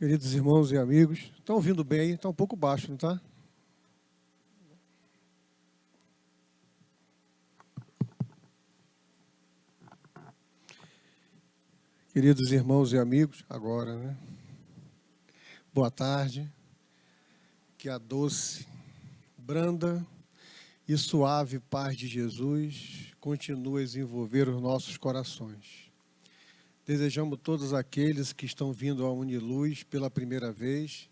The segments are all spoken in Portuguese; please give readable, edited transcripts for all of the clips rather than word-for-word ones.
Queridos irmãos e amigos, estão ouvindo bem aí? Está um pouco baixo, não está? Queridos irmãos e amigos, agora, né? Boa tarde. Que a doce, branda e suave paz de Jesus continue a desenvolver os nossos corações. Desejamos a todos aqueles que estão vindo à Uniluz pela primeira vez,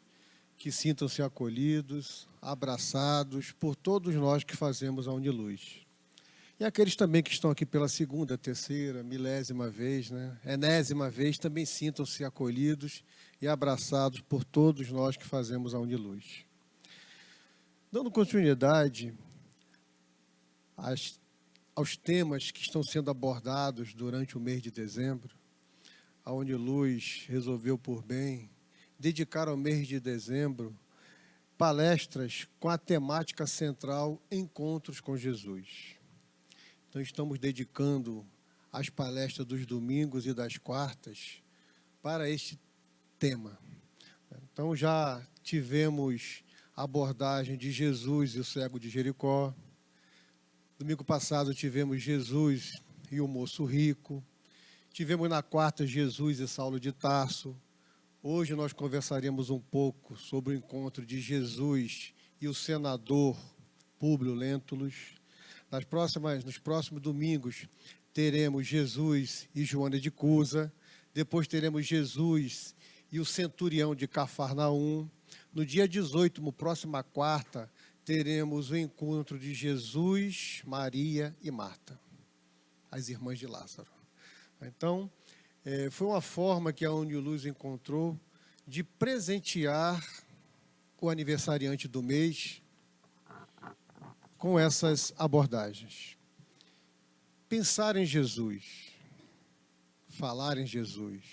que sintam-se acolhidos, abraçados por todos nós que fazemos a Uniluz. E aqueles também que estão aqui pela segunda, terceira, milésima vez, né? Enésima vez, também sintam-se acolhidos e abraçados por todos nós que fazemos a Uniluz. Dando continuidade aos temas que estão sendo abordados durante o mês de dezembro, a Uniluz resolveu por bem dedicar ao mês de dezembro palestras com a temática central Encontros com Jesus. Então, estamos dedicando as palestras dos domingos e das quartas para este tema. Então, já tivemos a abordagem de Jesus e o cego de Jericó. Domingo passado tivemos Jesus e o moço rico. Tivemos na quarta Jesus e Saulo de Tarso. Hoje nós conversaremos um pouco sobre o encontro de Jesus e o senador Públio Lentulus. Nos próximos domingos, teremos Jesus e Joana de Cusa. Depois teremos Jesus e o centurião de Cafarnaum. No dia 18, na próxima quarta, teremos o encontro de Jesus, Maria e Marta, as irmãs de Lázaro. Então, foi uma forma que a Uniluz encontrou de presentear o aniversariante do mês com essas abordagens. Pensar em Jesus, falar em Jesus,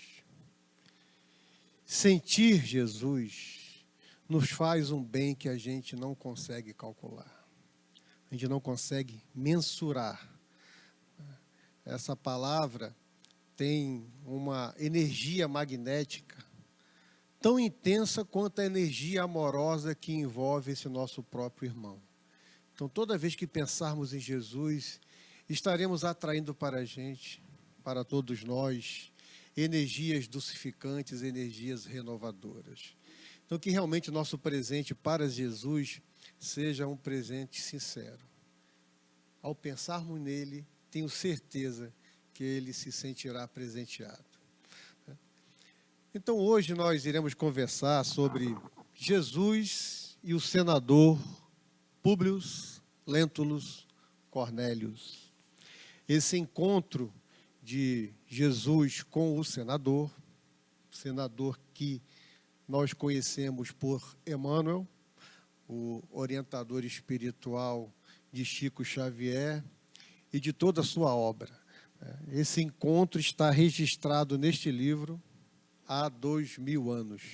sentir Jesus, nos faz um bem que a gente não consegue calcular, a gente não consegue mensurar. Essa palavra tem uma energia magnética tão intensa quanto a energia amorosa que envolve esse nosso próprio irmão. Então, toda vez que pensarmos em Jesus, estaremos atraindo para a gente, para todos nós, energias dulcificantes, energias renovadoras. Então, que realmente o nosso presente para Jesus seja um presente sincero. Ao pensarmos nele, tenho certeza que ele se sentirá presenteado. Então, hoje nós iremos conversar sobre Jesus e o senador Públio Lentulus Cornélius. Esse encontro de Jesus com o senador que nós conhecemos por Emmanuel, o orientador espiritual de Chico Xavier e de toda a sua obra. Esse encontro está registrado neste livro há 2000 anos.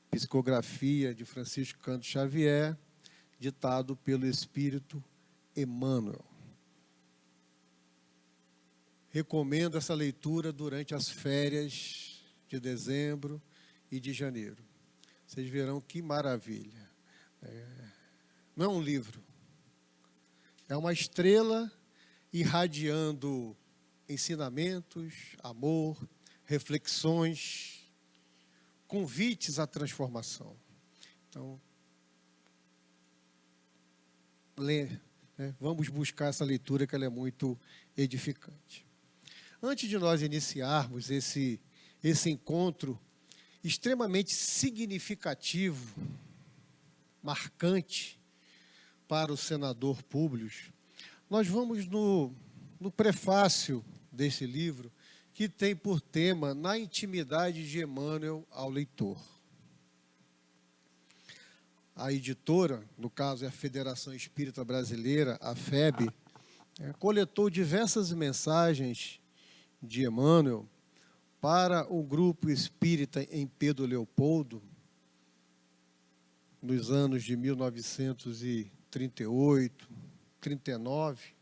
Psicografia de Francisco Cândido Xavier, ditado pelo Espírito Emmanuel. Recomendo essa leitura durante as férias de dezembro e de janeiro. Vocês verão que maravilha. Não é um livro, é uma estrela irradiando ensinamentos, amor, reflexões, convites à transformação. Então, vamos buscar essa leitura que ela é muito edificante. Antes de nós iniciarmos esse encontro extremamente significativo, marcante para o senador Públio, nós vamos no prefácio desse livro, que tem por tema Na Intimidade de Emmanuel ao Leitor. A editora, no caso é a Federação Espírita Brasileira, a FEB, coletou diversas mensagens de Emmanuel para o grupo espírita em Pedro Leopoldo, nos anos de 1938, 39.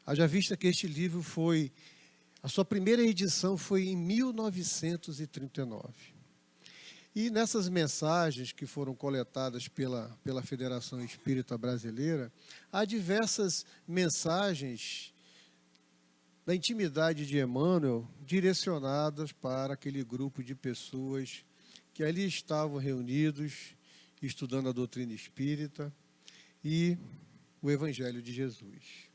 Haja vista que este livro a sua primeira edição foi em 1939. E nessas mensagens que foram coletadas pela Federação Espírita Brasileira, há diversas mensagens da intimidade de Emmanuel direcionadas para aquele grupo de pessoas que ali estavam reunidos, estudando a doutrina espírita e o Evangelho de Jesus.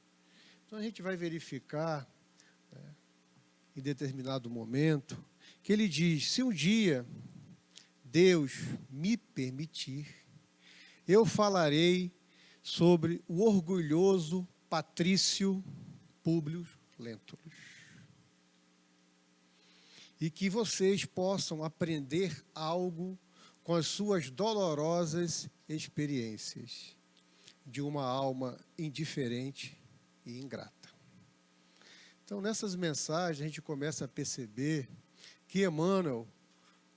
Então a gente vai verificar, em determinado momento, que ele diz: se um dia Deus me permitir, eu falarei sobre o orgulhoso patrício Públio Lentulus. E que vocês possam aprender algo com as suas dolorosas experiências de uma alma indiferente e ingrata. Então, nessas mensagens, a gente começa a perceber que Emmanuel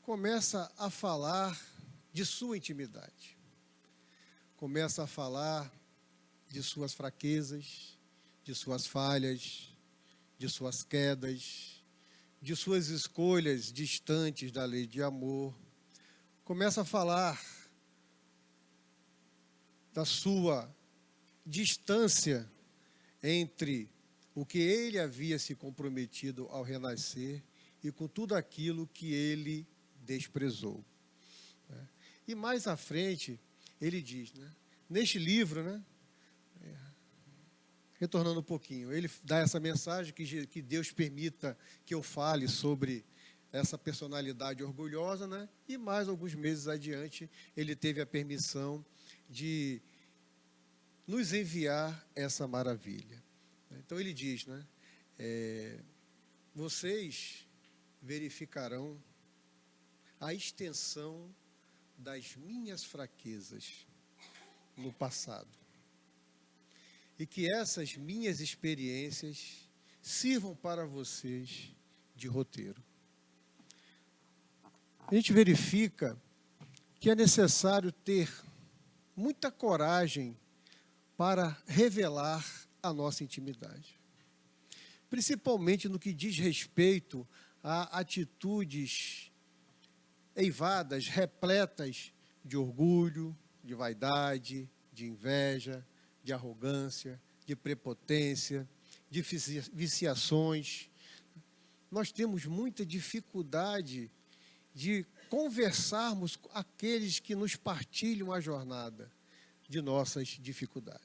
começa a falar de sua intimidade. Começa a falar de suas fraquezas, de suas falhas, de suas quedas, de suas escolhas distantes da lei de amor. Começa a falar da sua distância entre o que ele havia se comprometido ao renascer e com tudo aquilo que ele desprezou. E mais à frente, ele diz, neste livro, retornando um pouquinho, ele dá essa mensagem que Deus permita que eu fale sobre essa personalidade orgulhosa, e mais alguns meses adiante, ele teve a permissão de nos enviar essa maravilha. Então ele diz, vocês verificarão a extensão das minhas fraquezas no passado. E que essas minhas experiências sirvam para vocês de roteiro. A gente verifica que é necessário ter muita coragem para revelar a nossa intimidade. Principalmente no que diz respeito a atitudes eivadas, repletas de orgulho, de vaidade, de inveja, de arrogância, de prepotência, de viciações. Nós temos muita dificuldade de conversarmos com aqueles que nos partilham a jornada de nossas dificuldades.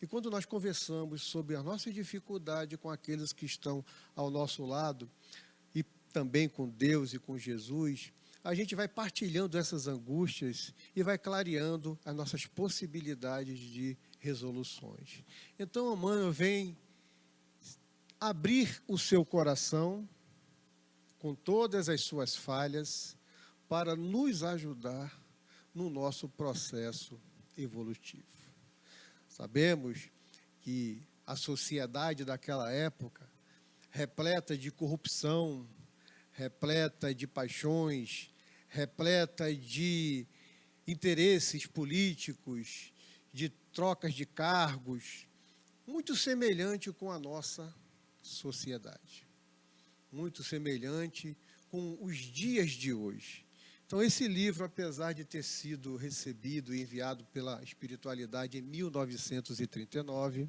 E quando nós conversamos sobre a nossa dificuldade com aqueles que estão ao nosso lado, e também com Deus e com Jesus, a gente vai partilhando essas angústias e vai clareando as nossas possibilidades de resoluções. Então, Emmanuel vem abrir o seu coração com todas as suas falhas para nos ajudar no nosso processo evolutivo. Sabemos que a sociedade daquela época, repleta de corrupção, repleta de paixões, repleta de interesses políticos, de trocas de cargos, muito semelhante com a nossa sociedade, muito semelhante com os dias de hoje. Então, esse livro, apesar de ter sido recebido e enviado pela espiritualidade em 1939,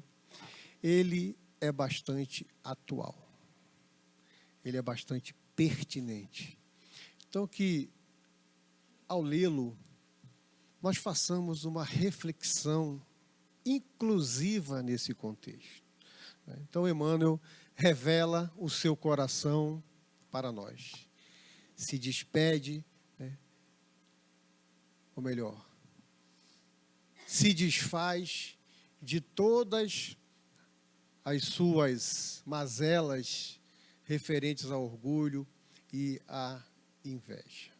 ele é bastante atual, ele é bastante pertinente. Então, que ao lê-lo, nós façamos uma reflexão inclusiva nesse contexto. Então, Emmanuel revela o seu coração para nós. Se despede, ou melhor, se desfaz de todas as suas mazelas referentes ao orgulho e à inveja.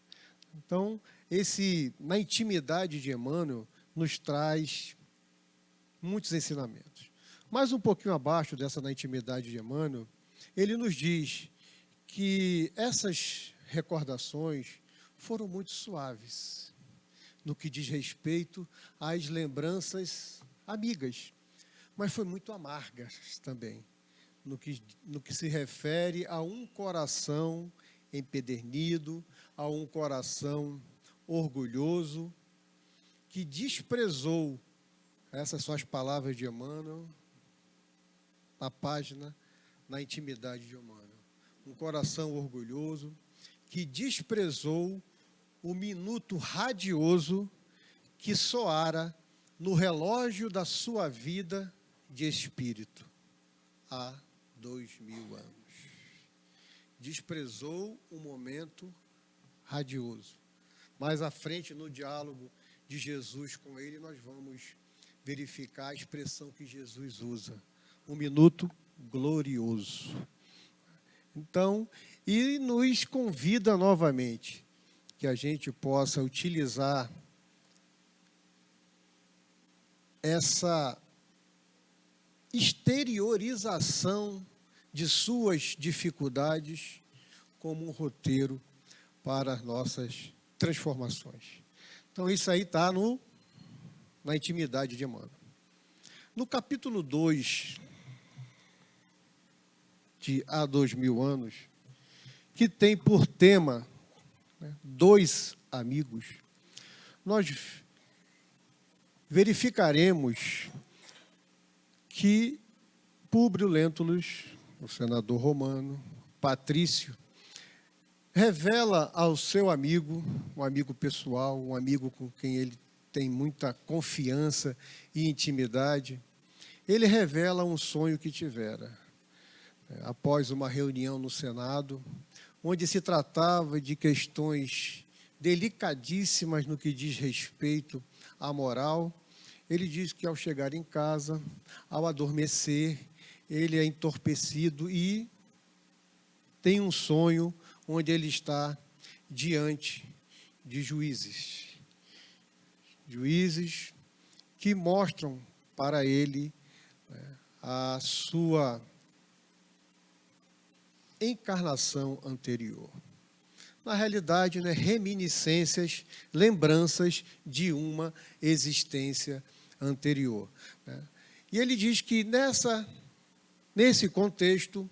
Então, na intimidade de Emmanuel, nos traz muitos ensinamentos. Mais um pouquinho abaixo dessa na intimidade de Emmanuel, ele nos diz que essas recordações foram muito suaves no que diz respeito às lembranças amigas, mas foi muito amargas também no que se refere a um coração empedernido, a um coração orgulhoso, que desprezou, essas são as palavras de Emmanuel, na página, na intimidade de Emmanuel, um coração orgulhoso, que desprezou o minuto radioso que soara no relógio da sua vida de espírito, há 2000 anos. Desprezou o momento radioso. Mais à frente, no diálogo de Jesus com ele, nós vamos verificar a expressão que Jesus usa, um minuto glorioso. Então, e nos convida novamente que a gente possa utilizar essa exteriorização de suas dificuldades como um roteiro para as nossas transformações. Então, isso aí está na intimidade de Emmanuel. No capítulo 2, de Há 2000 anos, que tem por tema, né, dois amigos, nós verificaremos que Públio Lentulus, o senador romano, Patrício, revela ao seu amigo, um amigo pessoal, um amigo com quem ele tem muita confiança e intimidade, ele revela um sonho que tivera. Após uma reunião no Senado, onde se tratava de questões delicadíssimas no que diz respeito à moral, ele diz que ao chegar em casa, ao adormecer, ele é entorpecido e tem um sonho onde ele está diante de juízes. Juízes que mostram para ele a sua encarnação anterior. Na realidade, reminiscências, lembranças de uma existência anterior. E ele diz que nesse contexto,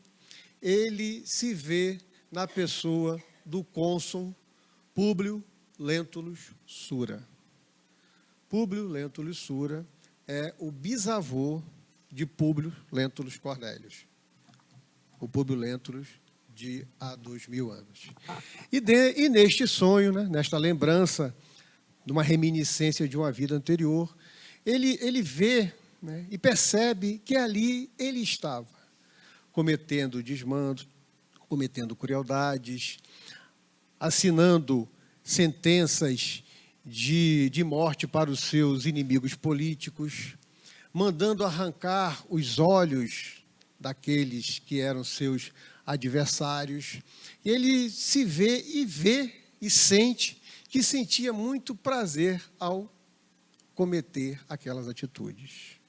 ele se vê na pessoa do cônsul Públio Lentulus Sura. Públio Lentulus Sura é o bisavô de Públio Lentulus Cornélius. O Públio Lentulus de há 2000 anos. E neste sonho, nesta lembrança de uma reminiscência de uma vida anterior, ele vê, e percebe que ali ele estava cometendo desmandos, cometendo crueldades, assinando sentenças de morte para os seus inimigos políticos, mandando arrancar os olhos daqueles que eram seus adversários. E ele se vê e sente que sentia muito prazer ao cometer aquelas atitudes.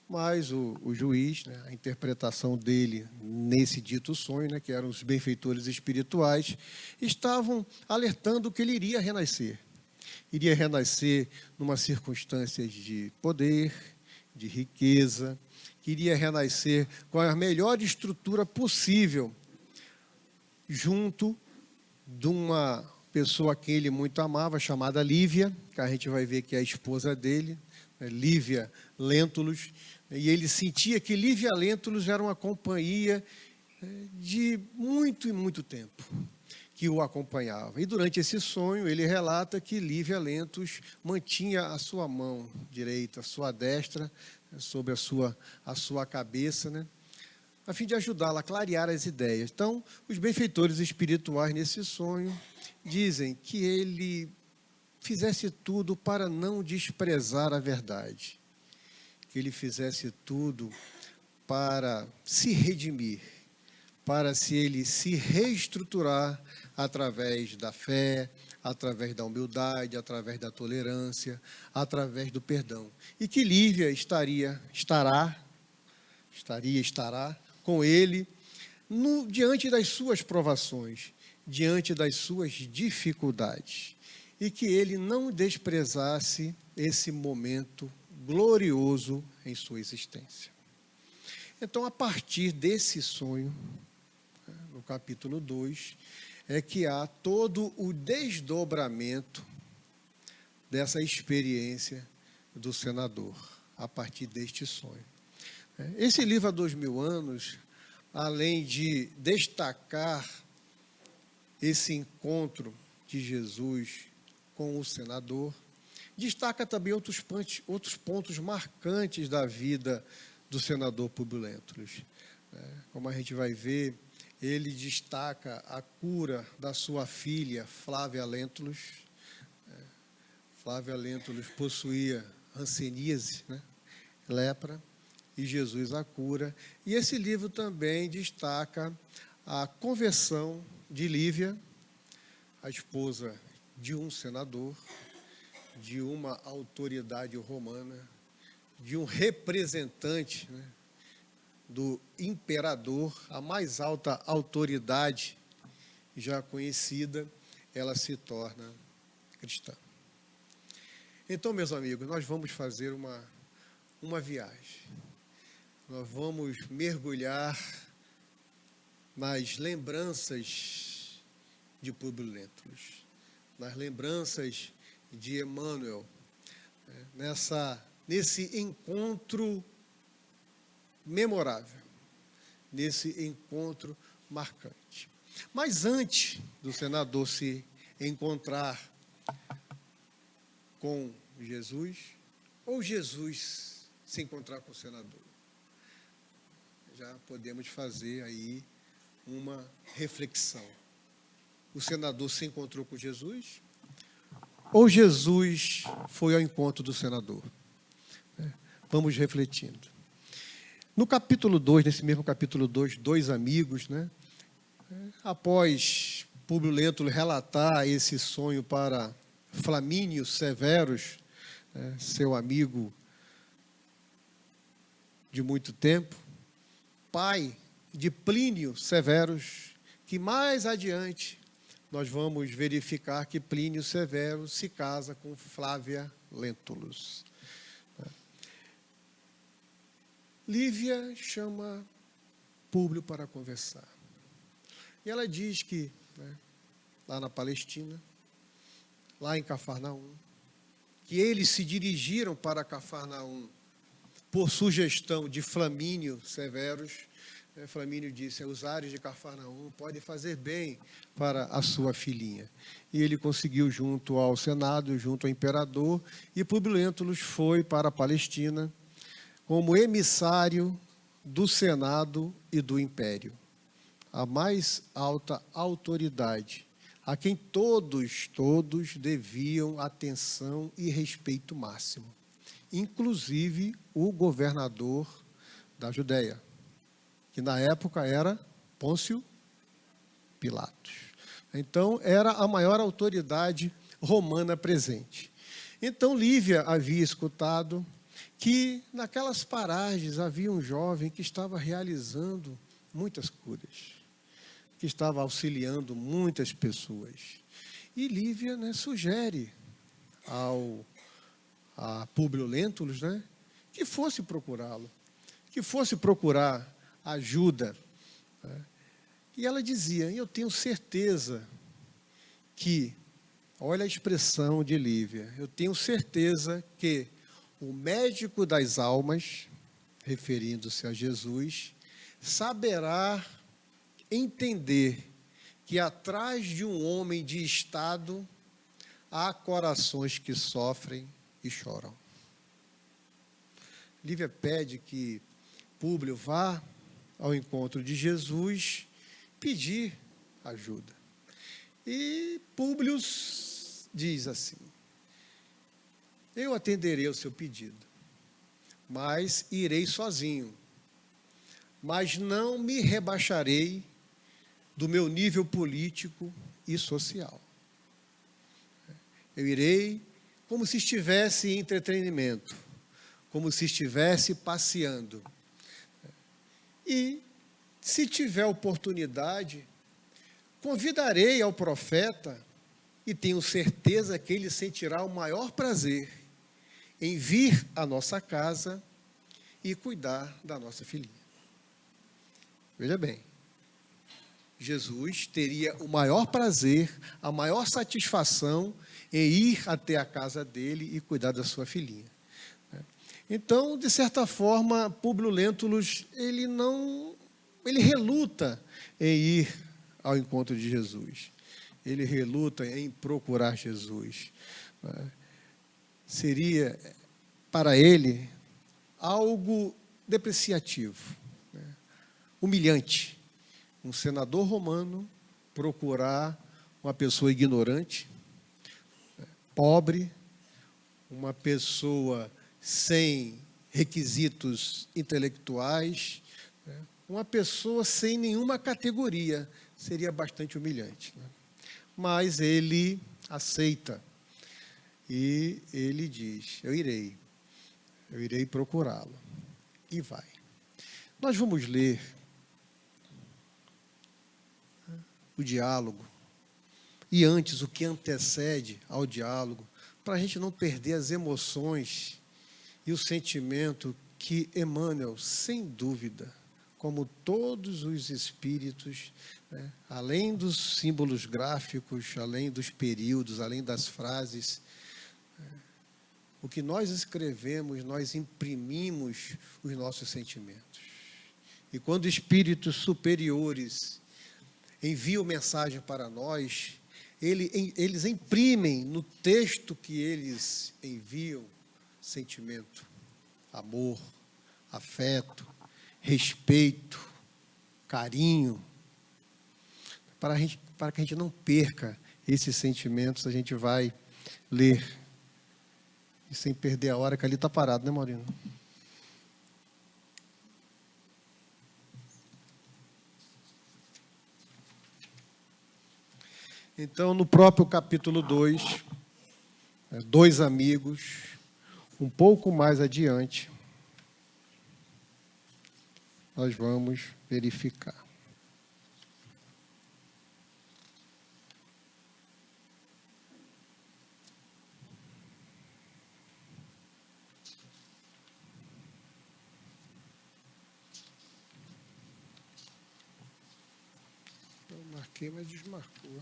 Mas o juiz, a interpretação dele nesse dito sonho, que eram os benfeitores espirituais, estavam alertando que ele iria renascer. Iria renascer numa circunstância de poder, de riqueza, queria renascer com a melhor estrutura possível, junto de uma pessoa que ele muito amava, chamada Lívia, que a gente vai ver que é a esposa dele, Lívia Lentulus, e ele sentia que Lívia Lentulus era uma companhia de muito e muito tempo que o acompanhava. E durante esse sonho, ele relata que Lívia Lentulus mantinha a sua mão direita, a sua destra, sobre a sua cabeça, a fim de ajudá-la a clarear as ideias. Então, os benfeitores espirituais, nesse sonho, dizem que ele fizesse tudo para não desprezar a verdade, que ele fizesse tudo para se redimir, para ele se reestruturar através da fé, através da humildade, através da tolerância, através do perdão. E que Lívia estará com ele diante das suas provações, diante das suas dificuldades. E que ele não desprezasse esse momento glorioso em sua existência. Então, a partir desse sonho, no capítulo 2, é que há todo o desdobramento dessa experiência do senador, a partir deste sonho. Esse livro, Há 2000 anos, além de destacar esse encontro de Jesus com o senador, destaca também outros pontos marcantes da vida do senador Públio Lentulus. Como a gente vai ver, ele destaca a cura da sua filha, Flávia Lentulus. Flávia Lentulus possuía hanseníase, lepra, e Jesus a cura. E esse livro também destaca a conversão de Lívia, a esposa de um senador, de uma autoridade romana, de um representante, do imperador, a mais alta autoridade já conhecida, ela se torna cristã. Então, meus amigos, nós vamos fazer uma viagem. Nós vamos mergulhar nas lembranças de Públio Lentulus, nas lembranças de Emmanuel, nesse encontro memorável, nesse encontro marcante. Mas antes do senador se encontrar com Jesus, ou Jesus se encontrar com o senador, já podemos fazer aí uma reflexão. O senador se encontrou com Jesus, ou Jesus foi ao encontro do senador? Vamos refletindo. No capítulo 2, nesse mesmo capítulo 2, dois amigos, após Públio Lentulus relatar esse sonho para Flamínio Severus, seu amigo de muito tempo, pai de Plínio Severus, que mais adiante nós vamos verificar que Plínio Severus se casa com Flávia Lentulus. Lívia chama Públio para conversar. E ela diz que, lá na Palestina, lá em Cafarnaum, que eles se dirigiram para Cafarnaum por sugestão de Flamínio Severus. Flamínio disse: os ares de Cafarnaum podem fazer bem para a sua filhinha. E ele conseguiu, junto ao Senado, junto ao imperador, e Públio Lentulus foi para a Palestina como emissário do Senado e do Império, a mais alta autoridade, a quem todos deviam atenção e respeito máximo, inclusive o governador da Judéia, que na época era Pôncio Pilatos. Então, era a maior autoridade romana presente. Então, Lívia havia escutado que naquelas paragens havia um jovem que estava realizando muitas curas, que estava auxiliando muitas pessoas. E Lívia, sugere a Públio Lentulus, que fosse procurá-lo, que fosse procurar ajuda. E ela dizia: eu tenho certeza que, olha a expressão de Lívia, eu tenho certeza que o médico das almas, referindo-se a Jesus, saberá entender que atrás de um homem de estado há corações que sofrem e choram. Lívia pede que Públio vá ao encontro de Jesus pedir ajuda. E Públio diz assim: eu atenderei o seu pedido, mas irei sozinho, mas não me rebaixarei do meu nível político e social. Eu irei como se estivesse em entretenimento, como se estivesse passeando. E, se tiver oportunidade, convidarei ao profeta, e tenho certeza que ele sentirá o maior prazer em vir à nossa casa e cuidar da nossa filhinha. Veja bem, Jesus teria o maior prazer, a maior satisfação em ir até a casa dele e cuidar da sua filhinha. Então, de certa forma, Públio Lentulus, ele reluta em ir ao encontro de Jesus. Ele reluta em procurar Jesus. Seria, para ele, algo depreciativo, humilhante. Um senador romano procurar uma pessoa ignorante, pobre, uma pessoa sem requisitos intelectuais, uma pessoa sem nenhuma categoria, seria bastante humilhante. Mas ele aceita e ele diz: eu irei procurá-lo. E vai. Nós vamos ler o diálogo, e antes o que antecede ao diálogo, para a gente não perder as emoções e o sentimento que Emmanuel, sem dúvida, como todos os espíritos, além dos símbolos gráficos, além dos períodos, além das frases, o que nós escrevemos, nós imprimimos os nossos sentimentos. E quando espíritos superiores enviam mensagem para nós, eles imprimem no texto que eles enviam sentimento, amor, afeto, respeito, carinho. Para que a gente não perca esses sentimentos, a gente vai ler. E sem perder a hora, que ali está parado, né, Maurino? Então, no próprio capítulo 2, dois amigos, um pouco mais adiante, nós vamos verificar. Eu marquei, mas desmarcou.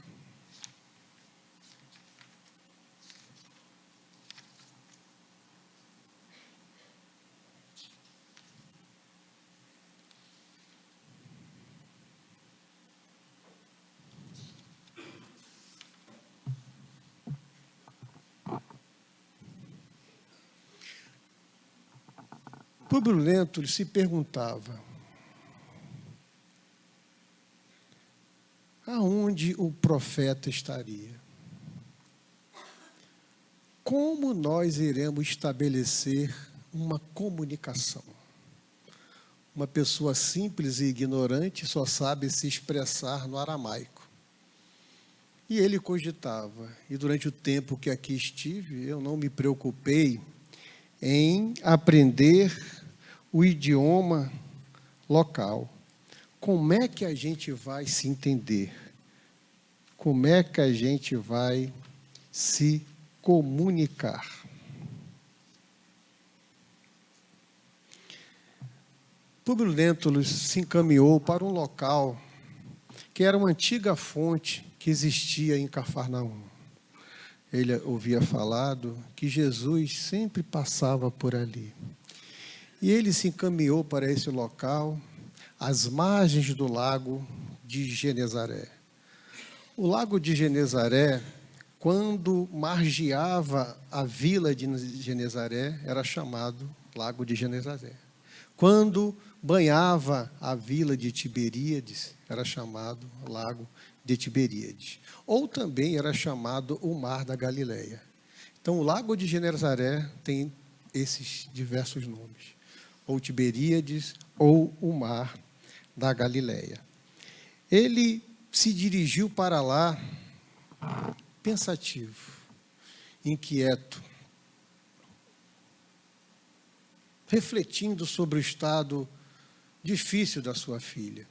Públio Lentulus se perguntava: aonde o profeta estaria? Como nós iremos estabelecer uma comunicação? Uma pessoa simples e ignorante só sabe se expressar no aramaico. E ele cogitava, e durante o tempo que aqui estive, eu não me preocupei em aprender o idioma local. Como é que a gente vai se entender? Como é que a gente vai se comunicar? Públio Lentulus se encaminhou para um local que era uma antiga fonte que existia em Cafarnaum. Ele ouvia falado que Jesus sempre passava por ali. E ele se encaminhou para esse local, às margens do lago de Genezaré. O lago de Genezaré, quando margeava a vila de Genezaré, era chamado Lago de Genezaré. Quando banhava a vila de Tiberíades, era chamado Lago de Tiberíades. Ou também era chamado o Mar da Galileia. Então, o Lago de Genezaré tem esses diversos nomes. Ou Tiberíades, ou o Mar da Galileia. Ele se dirigiu para lá pensativo, inquieto, refletindo sobre o estado difícil da sua filha.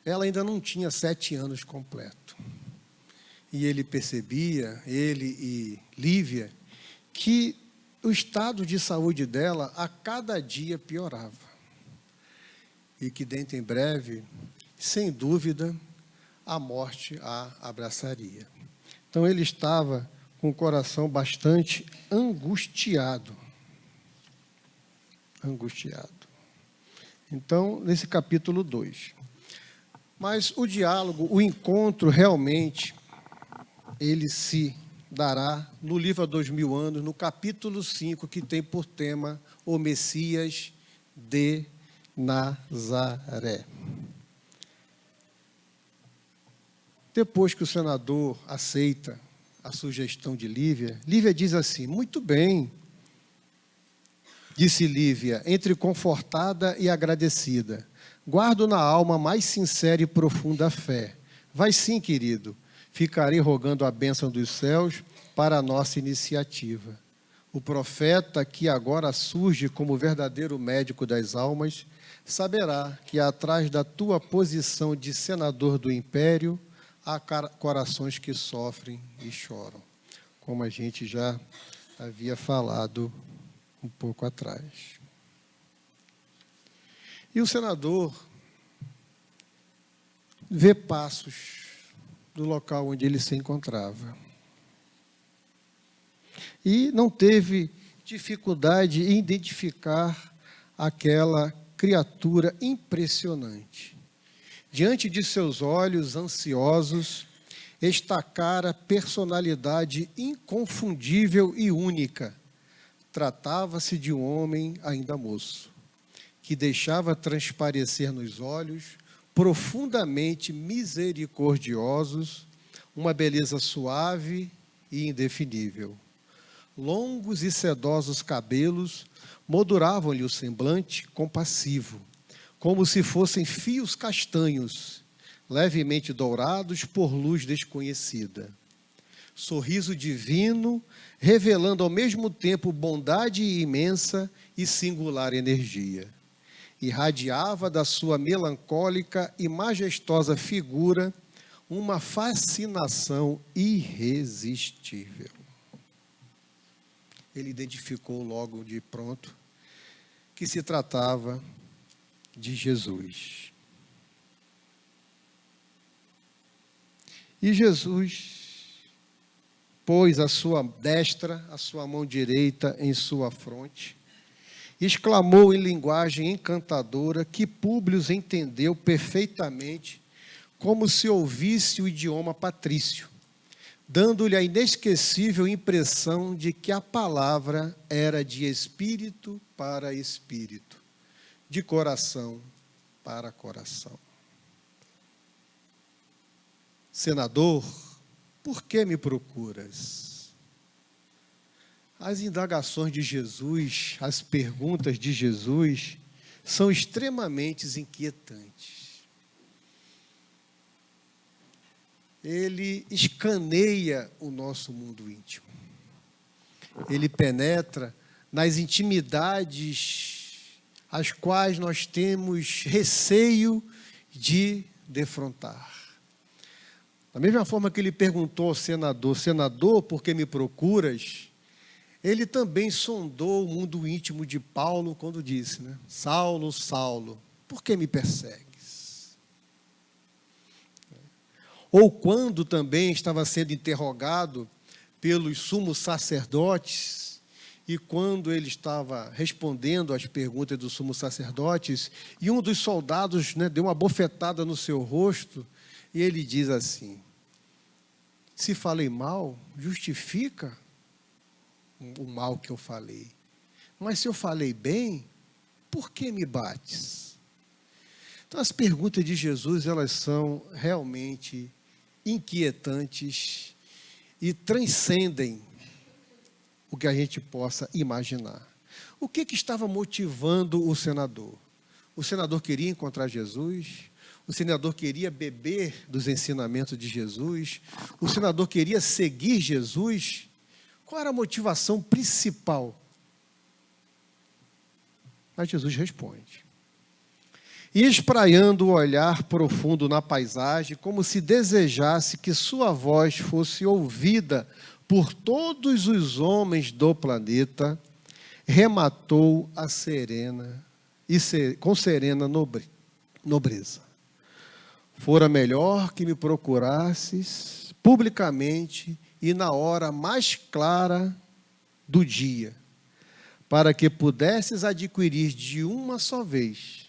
Ela ainda não tinha 7 anos completo. E ele percebia, ele e Lívia, que o estado de saúde dela a cada dia piorava. E que dentro em breve sem dúvida, a morte a abraçaria. Então, ele estava com o coração bastante angustiado. Então, nesse capítulo 2. Mas o diálogo, o encontro, realmente, ele se dará no livro Há 2000 anos, no capítulo 5, que tem por tema o Messias de Nazaré. Depois que o senador aceita a sugestão de Lívia, Lívia diz assim: muito bem, disse Lívia, entre confortada e agradecida, guardo na alma mais sincera e profunda fé. Vai sim, querido, ficarei rogando a bênção dos céus para a nossa iniciativa. O profeta que agora surge como verdadeiro médico das almas, saberá que atrás da tua posição de senador do império, há corações que sofrem e choram, como a gente já havia falado um pouco atrás. E o senador vê passos do local onde ele se encontrava. E não teve dificuldade em identificar aquela criatura impressionante. Diante de seus olhos ansiosos, estacara personalidade inconfundível e única. Tratava-se de um homem ainda moço, que deixava transparecer nos olhos, profundamente misericordiosos, uma beleza suave e indefinível. Longos e sedosos cabelos molduravam-lhe o semblante compassivo, como se fossem fios castanhos, levemente dourados por luz desconhecida. Sorriso divino, revelando ao mesmo tempo bondade imensa e singular energia. Irradiava da sua melancólica e majestosa figura uma fascinação irresistível. Ele identificou logo de pronto que se tratava de Jesus. E Jesus pôs a sua destra, a sua mão direita em sua fronte, exclamou em linguagem encantadora que Públio entendeu perfeitamente, como se ouvisse o idioma patrício, dando-lhe a inesquecível impressão de que a palavra era de espírito para espírito, de coração para coração. Senador, por que me procuras? As indagações de Jesus, as perguntas de Jesus, são extremamente inquietantes. Ele escaneia o nosso mundo íntimo. Ele penetra nas intimidades as quais nós temos receio de defrontar. Da mesma forma que ele perguntou ao senador, senador, por que me procuras? Ele também sondou o mundo íntimo de Paulo quando disse, né? Saulo, Saulo, por que me persegues? Ou quando também estava sendo interrogado pelos sumos sacerdotes, e quando ele estava respondendo às perguntas dos sumos sacerdotes, e um dos soldados, né, deu uma bofetada no seu rosto, e ele diz assim, se falei mal, justifica o mal que eu falei. Mas se eu falei bem, por que me bates? Então, as perguntas de Jesus, elas são realmente inquietantes e transcendem o que a gente possa imaginar. O que estava motivando o senador? O senador queria encontrar Jesus? O senador queria beber dos ensinamentos de Jesus? O senador queria seguir Jesus? Qual era a motivação principal? Mas Jesus responde. E espraiando o olhar profundo na paisagem, como se desejasse que sua voz fosse ouvida por todos os homens do planeta, rematou a serena, com serena nobreza. fora melhor que me procurasses publicamente e na hora mais clara do dia, para que pudesses adquirir de uma só vez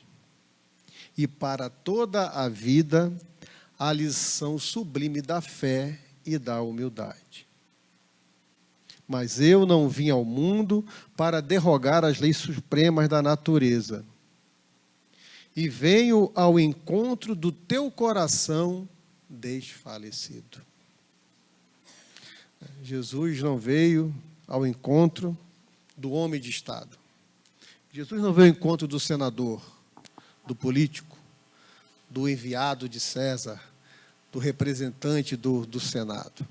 e para toda a vida a lição sublime da fé e da humildade. Mas eu não vim ao mundo para derrogar as leis supremas da natureza. E venho ao encontro do teu coração desfalecido. Jesus não veio ao encontro do homem de Estado. Jesus não veio ao encontro do senador, do político, do enviado de César, do representante do Senado.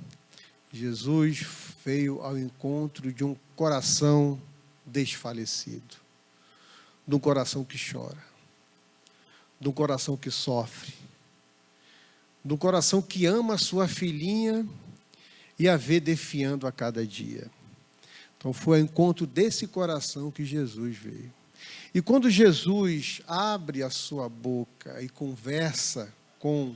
Jesus veio ao encontro de um coração desfalecido, de um coração que chora, de um coração que sofre, de um coração que ama a sua filhinha e a vê defiando a cada dia. Então foi ao encontro desse coração que Jesus veio. E quando Jesus abre a sua boca e conversa com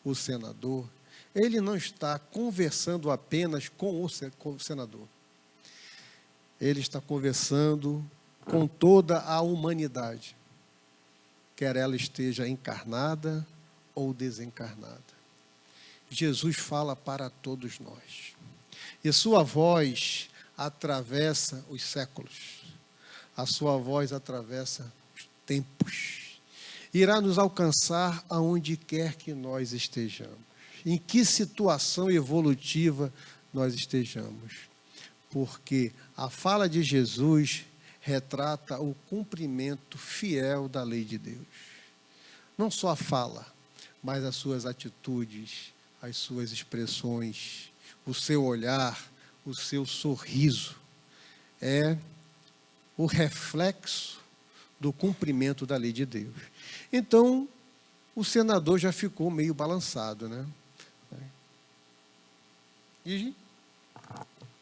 o senador, ele não está conversando apenas com o senador. Ele está conversando com toda a humanidade, quer ela esteja encarnada ou desencarnada. Jesus fala para todos nós. E sua voz atravessa os séculos. A sua voz atravessa os tempos. Irá nos alcançar aonde quer que nós estejamos. Em que situação evolutiva nós estejamos. Porque a fala de Jesus retrata o cumprimento fiel da lei de Deus. Não só a fala, mas as suas atitudes, as suas expressões, o seu olhar, o seu sorriso. É o reflexo do cumprimento da lei de Deus. Então, o senador já ficou meio balançado, né? E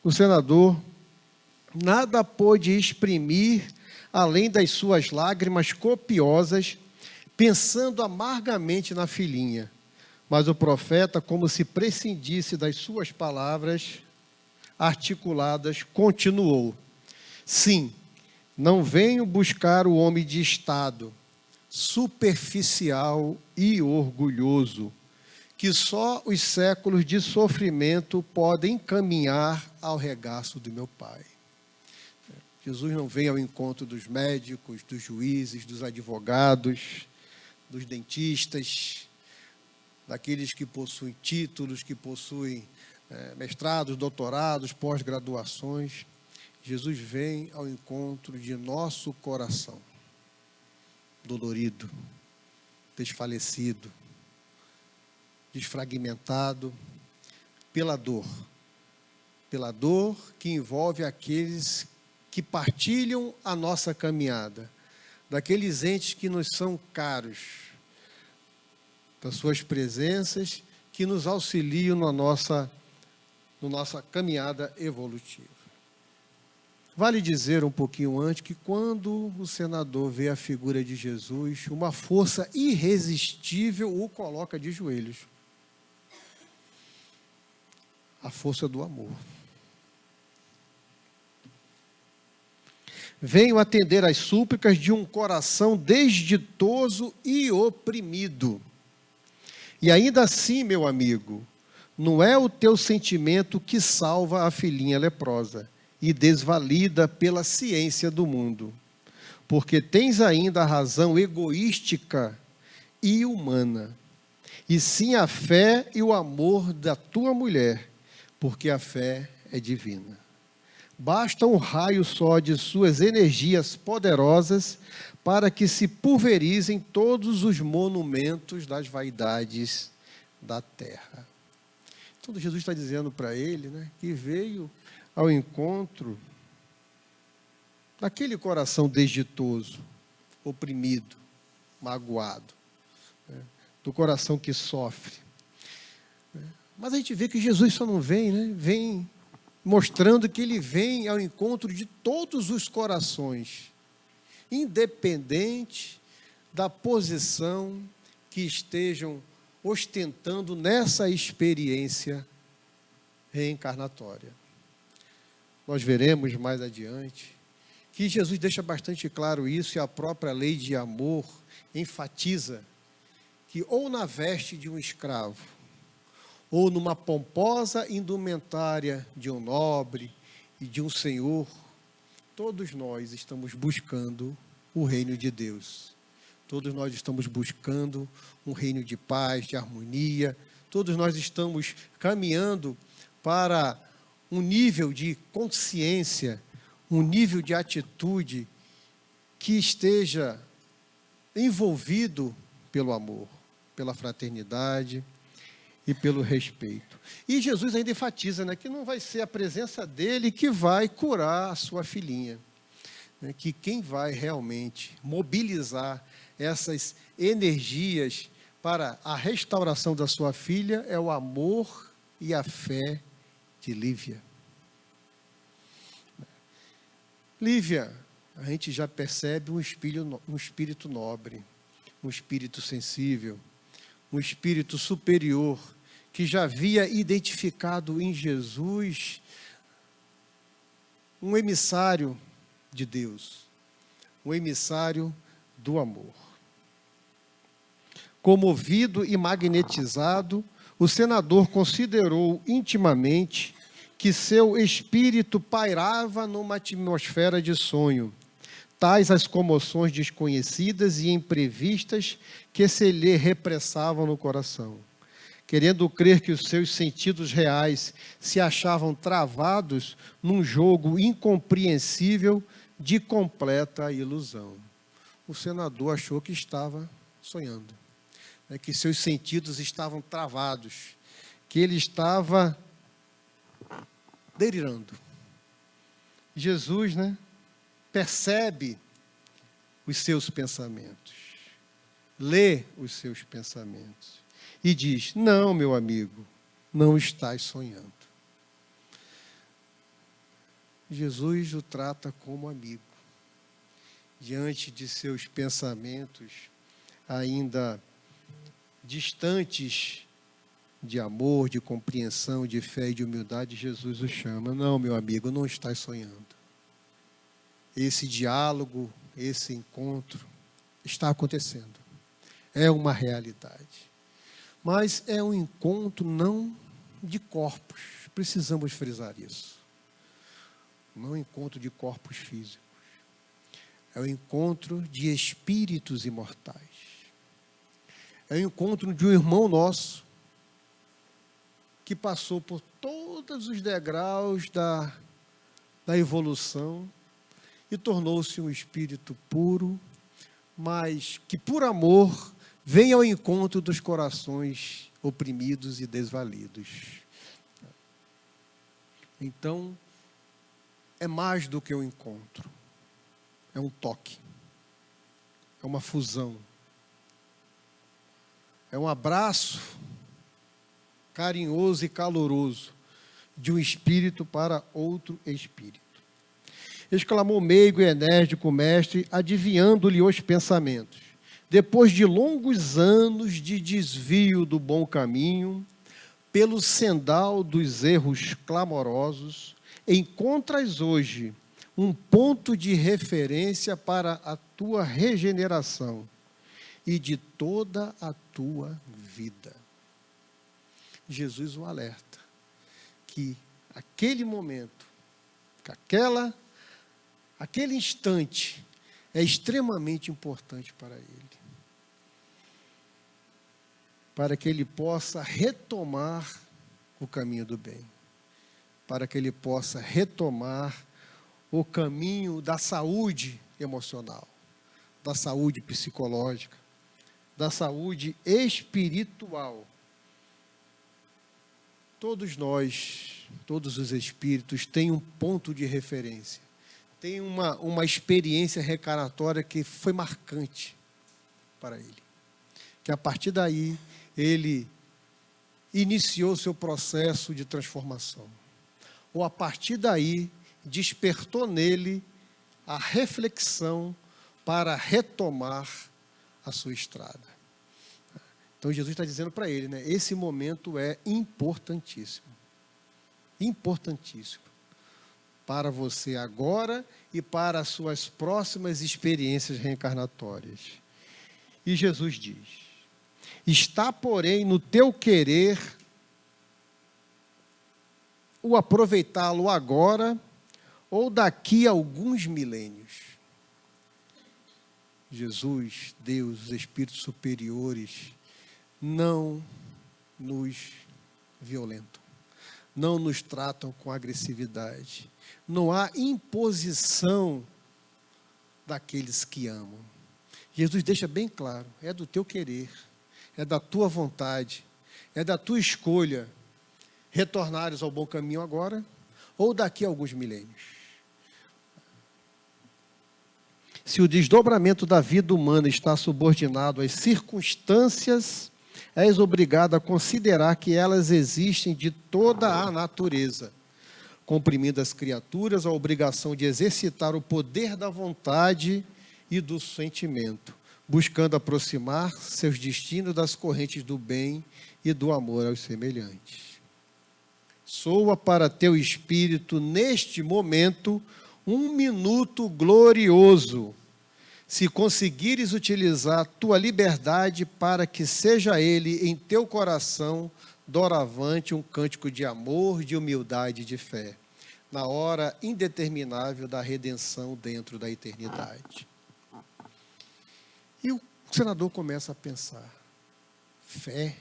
o senador nada pôde exprimir além das suas lágrimas copiosas, pensando amargamente na filhinha. Mas o profeta, como se prescindisse das suas palavras articuladas, continuou: sim, não venho buscar o homem de estado, superficial e orgulhoso, que só os séculos de sofrimento podem encaminhar ao regaço do meu Pai. Jesus não vem ao encontro dos médicos, dos juízes, dos advogados, dos dentistas, daqueles que possuem títulos, que possuem mestrados, doutorados, pós-graduações. Jesus vem ao encontro de nosso coração, dolorido, desfalecido, desfragmentado pela dor que envolve aqueles que partilham a nossa caminhada, daqueles entes que nos são caros, das suas presenças que nos auxiliam na nossa caminhada evolutiva. Vale dizer um pouquinho antes que quando o senador vê a figura de Jesus, uma força irresistível o coloca de joelhos. A força do amor. Venho atender às súplicas de um coração desditoso e oprimido. E ainda assim, meu amigo, não é o teu sentimento que salva a filhinha leprosa e desvalida pela ciência do mundo, porque tens ainda a razão egoística e humana, e sim a fé e o amor da tua mulher, porque a fé é divina. Basta um raio só de suas energias poderosas para que se pulverizem todos os monumentos das vaidades da terra. Então Jesus está dizendo para ele, né, que veio ao encontro daquele coração desditoso, oprimido, magoado, né, do coração que sofre. Mas a gente vê que Jesus só não vem, né? Vem mostrando que ele vem ao encontro de todos os corações, independente da posição que estejam ostentando nessa experiência reencarnatória. Nós veremos mais adiante que Jesus deixa bastante claro isso, e a própria lei de amor enfatiza que ou na veste de um escravo, ou numa pomposa indumentária de um nobre e de um senhor, todos nós estamos buscando o reino de Deus. Todos nós estamos buscando um reino de paz, de harmonia. Todos nós estamos caminhando para um nível de consciência, um nível de atitude que esteja envolvido pelo amor, pela fraternidade e pelo respeito. E Jesus ainda enfatiza, que não vai ser a presença dele que vai curar a sua filhinha. Que quem vai realmente mobilizar essas energias para a restauração da sua filha é o amor e a fé de Lívia. Lívia, a gente já percebe um espírito nobre, um espírito sensível, um espírito superior, que já havia identificado em Jesus um emissário de Deus, um emissário do amor. Comovido e magnetizado, o senador considerou intimamente que seu espírito pairava numa atmosfera de sonho, tais as comoções desconhecidas e imprevistas que se lhe repressavam no coração. Querendo crer que os seus sentidos reais se achavam travados num jogo incompreensível de completa ilusão. O senador achou que estava sonhando, que seus sentidos estavam travados, que ele estava delirando. Jesus, percebe os seus pensamentos, lê os seus pensamentos e diz: não, meu amigo, não estás sonhando. Jesus o trata como amigo. Diante de seus pensamentos ainda distantes de amor, de compreensão, de fé e de humildade, Jesus o chama: não, meu amigo, não estás sonhando. Esse diálogo, esse encontro está acontecendo. É uma realidade. Mas é um encontro não de corpos. Precisamos frisar isso. Não é um encontro de corpos físicos. É um encontro de espíritos imortais. É o encontro de um irmão nosso que passou por todos os degraus da evolução e tornou-se um espírito puro, mas que por amor vem ao encontro dos corações oprimidos e desvalidos. Então, é mais do que um encontro. É um toque. É uma fusão. É um abraço carinhoso e caloroso de um espírito para outro espírito. Exclamou meigo e enérgico o mestre, adivinhando-lhe os pensamentos. Depois de longos anos de desvio do bom caminho, pelo sendal dos erros clamorosos, encontras hoje um ponto de referência para a tua regeneração e de toda a tua vida. Jesus o alerta que aquele momento, que aquele instante é extremamente importante para ele, para que ele possa retomar o caminho do bem, para que ele possa retomar o caminho da saúde emocional, da saúde psicológica, da saúde espiritual. Todos nós, todos os espíritos têm um ponto de referência, têm uma experiência reencarnatória que foi marcante para ele, que a partir daí ele iniciou seu processo de transformação, ou a partir daí despertou nele a reflexão para retomar a sua estrada. Então Jesus está dizendo para ele, né? Esse momento é importantíssimo. Importantíssimo. Para você agora e para as suas próximas experiências reencarnatórias. E Jesus diz: está, porém, no teu querer o aproveitá-lo agora ou daqui a alguns milênios. Jesus, Deus, os espíritos superiores não nos violentam, não nos tratam com agressividade. Não há imposição daqueles que amam. Jesus deixa bem claro, é do teu querer, é da tua vontade, é da tua escolha retornares ao bom caminho agora ou daqui a alguns milênios. Se o desdobramento da vida humana está subordinado às circunstâncias, és obrigado a considerar que elas existem de toda a natureza, comprimindo as criaturas a obrigação de exercitar o poder da vontade e do sentimento, buscando aproximar seus destinos das correntes do bem e do amor aos semelhantes. Soa para teu espírito, neste momento, um minuto glorioso, se conseguires utilizar tua liberdade para que seja ele em teu coração, doravante, um cântico de amor, de humildade e de fé, na hora indeterminável da redenção dentro da eternidade. E o senador começa a pensar: fé,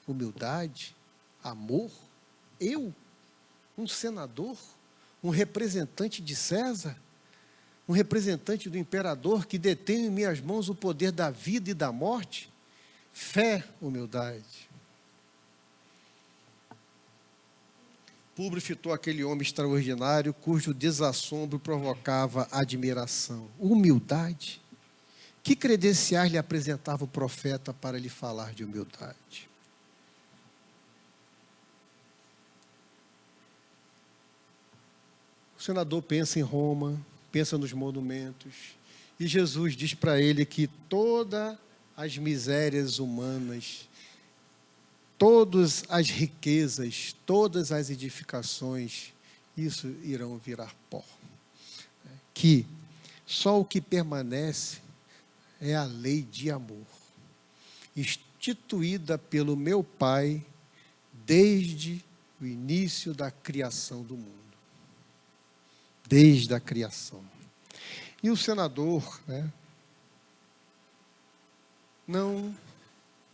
humildade, amor? Eu, um senador, um representante de César, um representante do imperador que detém em minhas mãos o poder da vida e da morte? Fé, humildade. Públio fitou aquele homem extraordinário cujo desassombro provocava admiração. Humildade. Que credenciais lhe apresentava o profeta para lhe falar de humildade? O senador pensa em Roma, pensa nos monumentos, e Jesus diz para ele que todas as misérias humanas, todas as riquezas, todas as edificações, isso irão virar pó. Que só o que permanece é a lei de amor, instituída pelo meu Pai desde o início da criação do mundo. Desde a criação. E o senador, não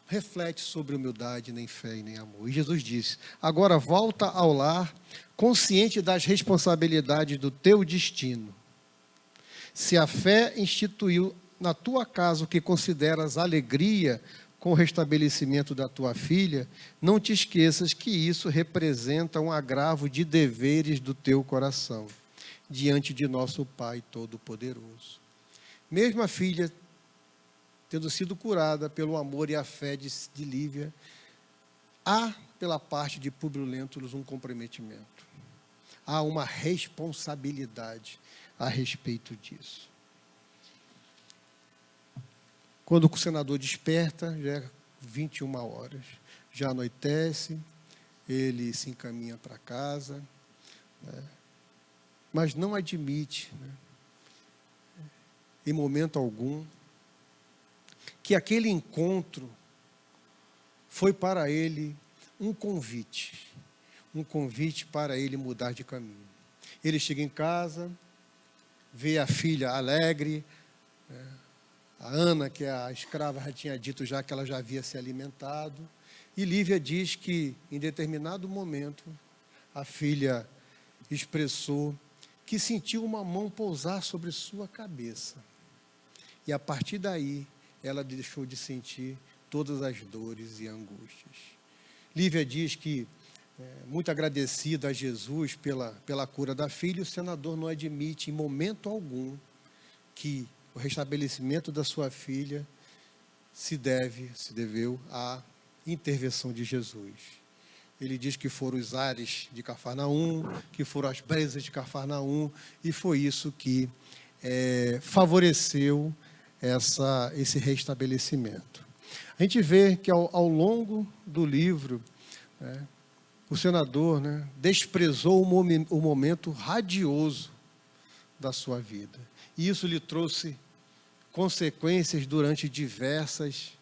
reflete sobre humildade, nem fé e nem amor. E Jesus disse: agora volta ao lar, consciente das responsabilidades do teu destino. Se a fé instituiu na tua casa o que consideras alegria com o restabelecimento da tua filha, não te esqueças que isso representa um agravo de deveres do teu coração diante de nosso Pai Todo-Poderoso. Mesmo a filha tendo sido curada pelo amor e a fé de Lívia, há, pela parte de Públio Lentulus, um comprometimento. Há uma responsabilidade a respeito disso. Quando o senador desperta, já é 21 horas. Já anoitece, ele se encaminha para casa, mas não admite, em momento algum, que aquele encontro foi para ele um convite para ele mudar de caminho. Ele chega em casa, vê a filha alegre, a Ana, que é a escrava, já tinha dito já que ela já havia se alimentado, e Lívia diz que, em determinado momento, a filha expressou que sentiu uma mão pousar sobre sua cabeça. E a partir daí, ela deixou de sentir todas as dores e angústias. Lívia diz que, muito agradecida a Jesus pela cura da filha, o senador não admite em momento algum que o restabelecimento da sua filha se deveu à intervenção de Jesus. Ele diz que foram os ares de Cafarnaum, que foram as brezas de Cafarnaum, e foi isso que favoreceu esse restabelecimento. A gente vê que ao longo do livro, né, o senador, né, desprezou o momento radioso da sua vida. E isso lhe trouxe consequências durante diversas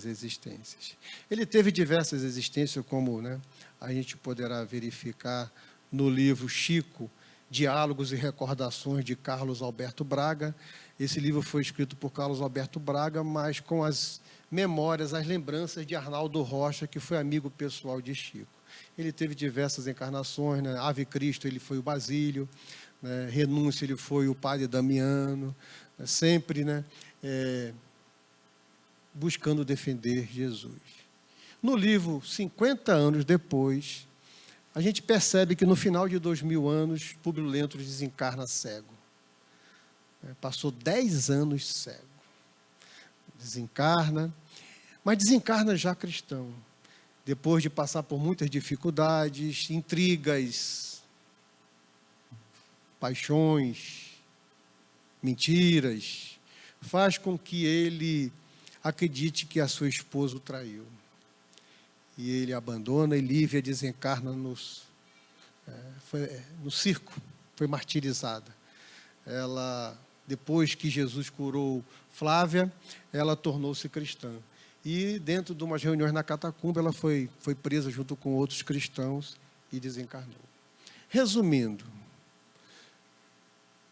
existências. Ele teve diversas existências, como, né, a gente poderá verificar no livro Chico, Diálogos e Recordações, de Carlos Alberto Braga. Esse livro foi escrito por Carlos Alberto Braga, mas com as memórias, as lembranças de Arnaldo Rocha, que foi amigo pessoal de Chico. Ele teve diversas encarnações, né? Ave Cristo, ele foi o Basílio, né? Renúncia, ele foi o padre Damiano, né? Sempre, né, buscando defender Jesus. No livro 50 anos depois, a gente percebe que no final de 2000 anos, Públio Lentulus desencarna cego. Passou 10 anos cego. Desencarna, mas desencarna já cristão. Depois de passar por muitas dificuldades, intrigas, paixões, mentiras, faz com que ele acredite que a sua esposa o traiu. E ele abandona, e Lívia desencarna no circo, foi martirizada. Ela, depois que Jesus curou Flávia, ela tornou-se cristã. E dentro de umas reuniões na catacumba, ela foi presa junto com outros cristãos e desencarnou. Resumindo,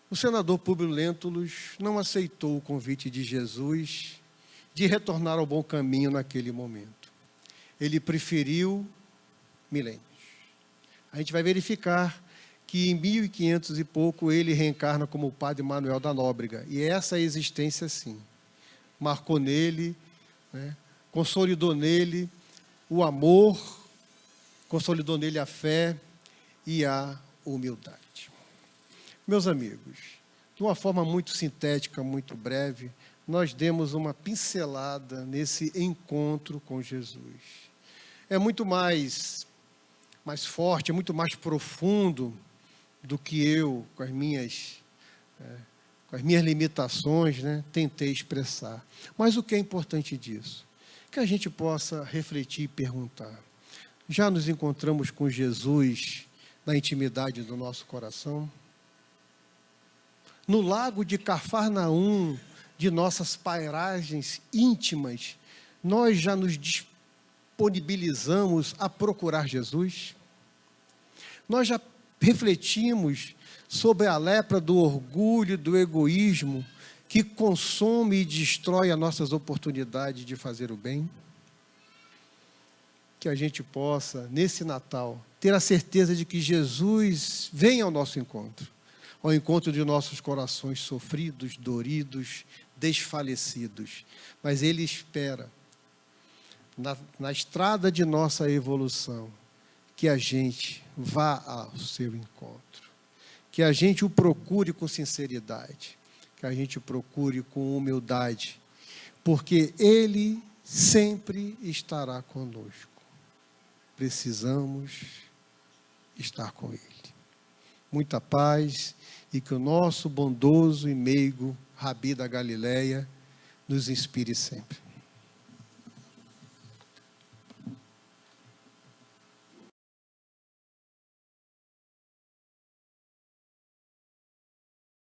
o senador Públio Lentulus não aceitou o convite de Jesus de retornar ao bom caminho naquele momento. Ele preferiu milênios. A gente vai verificar que em 1500 e pouco ele reencarna como o padre Manuel da Nóbrega. E essa existência, sim, marcou nele, né, consolidou nele o amor, consolidou nele a fé e a humildade. Meus amigos, de uma forma muito sintética, muito breve, nós demos uma pincelada nesse encontro com Jesus. É muito mais forte, é muito mais profundo do que eu, com as minhas limitações, né, tentei expressar. Mas o que é importante disso? Que a gente possa refletir e perguntar. Já nos encontramos com Jesus na intimidade do nosso coração? No lago de Cafarnaum, de nossas pairagens íntimas, nós já nos disponibilizamos a procurar Jesus? Nós já refletimos sobre a lepra do orgulho, do egoísmo, que consome e destrói as nossas oportunidades de fazer o bem? Que a gente possa, nesse Natal, ter a certeza de que Jesus vem ao nosso encontro, ao encontro de nossos corações sofridos, doridos, desfalecidos. Mas Ele espera, na estrada de nossa evolução, que a gente vá ao seu encontro, que a gente o procure com sinceridade, que a gente o procure com humildade, porque Ele sempre estará conosco. Precisamos estar com Ele. Muita paz e que o nosso bondoso e meigo Rabi da Galileia nos inspire sempre.